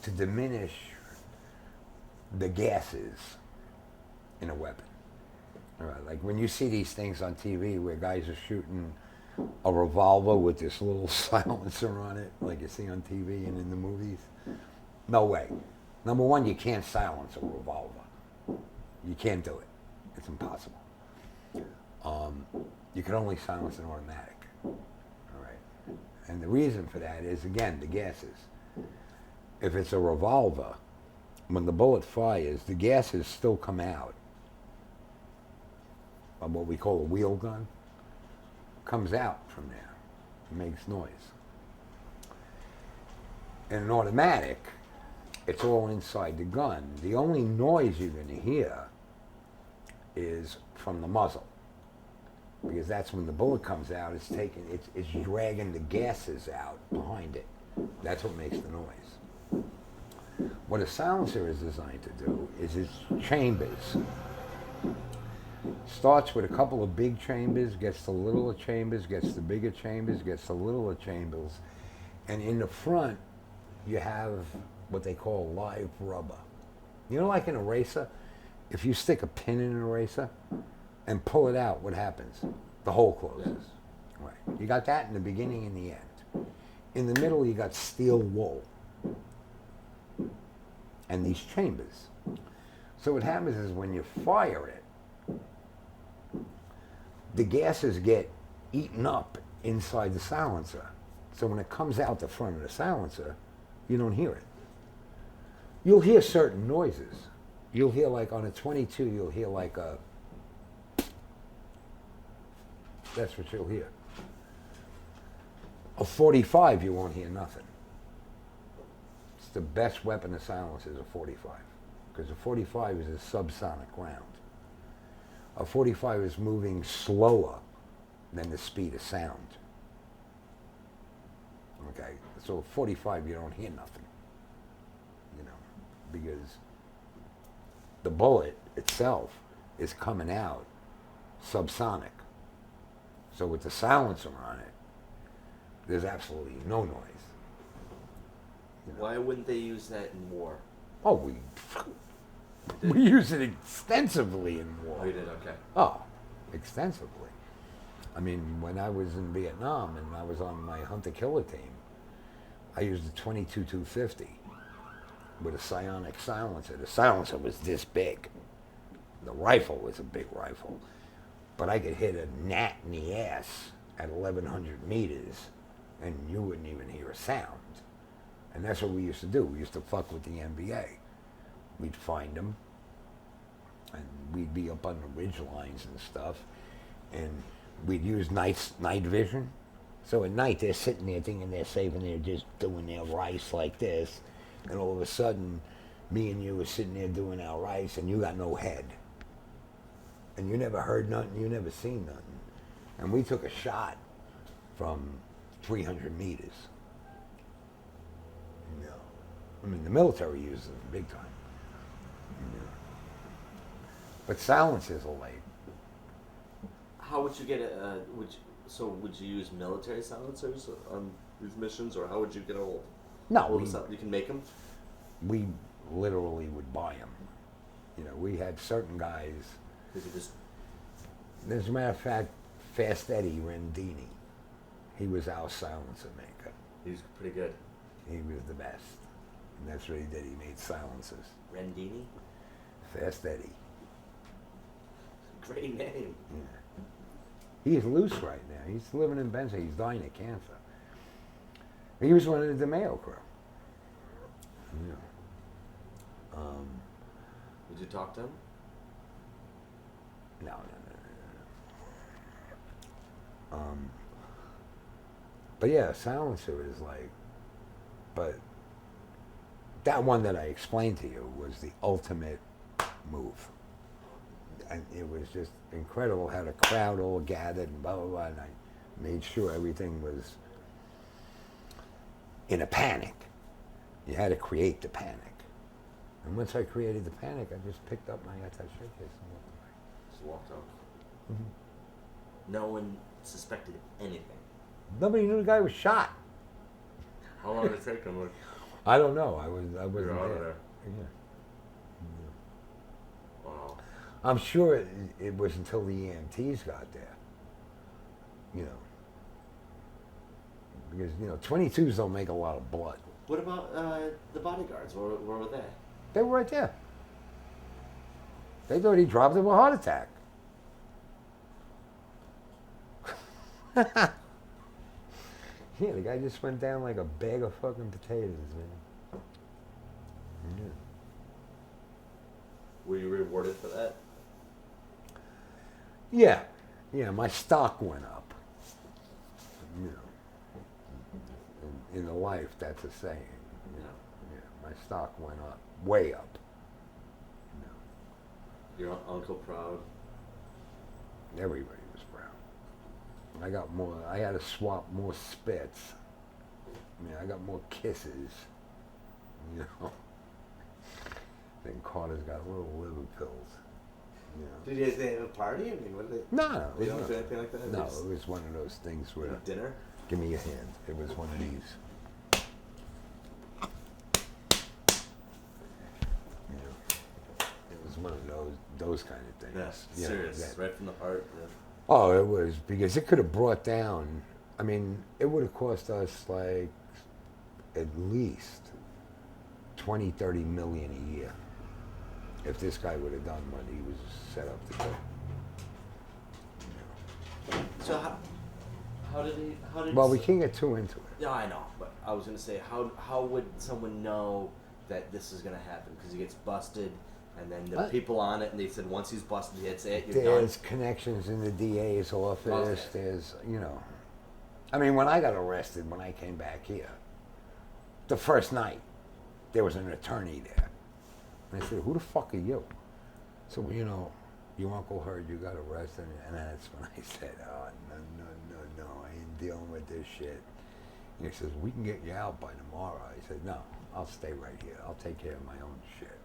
to diminish the gases in a weapon. All right, like when you see these things on TV where guys are shooting a revolver with this little silencer on it, like you see on TV and in the movies. No way. Number one, you can't silence a revolver. You can't do it. It's impossible. You can only silence an automatic. All right. And the reason for that is, again, the gases. If it's a revolver, when the bullet fires, the gases still come out of what we call a wheel gun. Comes out from there. It makes noise. In an automatic, it's all inside the gun. The only noise you're going to hear is from the muzzle, because that's when the bullet comes out. It's dragging the gases out behind it. That's what makes the noise. What a silencer is designed to do is its chambers. Starts with a couple of big chambers, gets to littler chambers, gets to bigger chambers, gets to littler chambers, and in the front you have what they call live rubber. You know, like an eraser, if you stick a pin in an eraser and pull it out, what happens? The hole closes. Right. You got that in the beginning and the end. In the middle, you got steel wool and these chambers. So what happens is when you fire it, the gases get eaten up inside the silencer. So when it comes out the front of the silencer, you don't hear it. You'll hear certain noises. You'll hear, like on a 22, you'll hear like a, that's what you'll hear. A 45, you won't hear nothing. It's the best weapon to silence is a 45, because a 45 is a subsonic round. A 45 is moving slower than the speed of sound. Okay, so a 45 you don't hear nothing, you know, because the bullet itself is coming out subsonic. So with the silencer on it, there's absolutely no noise. You know? Why wouldn't they use that in war? Oh, we use it extensively in war. Oh, you did? Okay. Oh, extensively. I mean, when I was in Vietnam and I was on my hunter-killer team, I used a 22-250 with a psionic silencer. The silencer was this big. The rifle was a big rifle. But I could hit a gnat in the ass at 1,100 meters and you wouldn't even hear a sound. And that's what we used to do. We used to fuck with the NBA. We'd find them, and we'd be up on the ridge lines and stuff, and we'd use night vision. So at night they're sitting there thinking they're safe and they're just doing their rice like this, and all of a sudden me and you were sitting there doing our rice and you got no head. And you never heard nothing, you never seen nothing. And we took a shot from 300 meters. You know, I mean, the military uses them big time. You know. But silencers are like. How would you get a, would you use military silencers on these missions, or how would you get a hold? No, you can make them? We literally would buy them. You know, we had certain guys. As a matter of fact, Fast Eddie Rendini, he was our silencer maker. He was pretty good. He was the best. And that's what he did. He made silencers. Rendini? Fast Eddie. Great name. Yeah. He's loose right now. He's living in Benson. He's dying of cancer. He was one of the DeMeo crew. Yeah. Did you talk to him? No. But yeah, silencer is like, but that one that I explained to you was the ultimate move. And it was just incredible how the crowd all gathered and blah, blah, blah, and I made sure everything was in a panic. You had to create the panic. And once I created the panic, I just picked up my attaché case and walked away. Just walked off. Mm-hmm. No one suspected anything. Nobody knew the guy was shot. How long did it take him? I don't know. I wasn't You're out of there. there. Yeah. Wow. I'm sure it was until the EMTs got there. You know, because 22s don't make a lot of blood. What about the bodyguards? Where were they? They were right there. They thought he dropped him a heart attack. Yeah, the guy just went down like a bag of fucking potatoes, man. Yeah. Were you rewarded for that? Yeah, yeah, my stock went up. You know, in the life, that's a saying. You know, yeah, my stock went up, way up. You Your uncle proud. know, everybody was proud. I got more. I had to swap more spits. I mean, I got more kisses. You know, then Carter's got little liver pills. You know. Did they have a party? I mean, what did they? No, They don't do anything like that. No, They just- it was one of those things where. like dinner. Give me your hand. It was one of these. You know, it was one of those kind of things. Yes. You know, Serious. that- Right from the heart. Yeah. Oh, it was because it could have brought down. I mean, it would have cost us like at least 20, 30 million a year if this guy would have done what he was set up to do. So how did he? How did? Well, we can't get too into it. Yeah, I know, but I was gonna say, how would someone know that this is gonna happen? Because he gets busted, and then the people on it, and they said once he's busted, that's it. You're There's done. connections in the DA's office. Okay. There's, I mean, when I got arrested, when I came back here, the first night, there was an attorney there. And I said, who the fuck are you? So, your uncle heard you got arrested. And that's when I said, oh, no, I ain't dealing with this shit. And he says, we can get you out by tomorrow. I said, no, I'll stay right here. I'll take care of my own shit.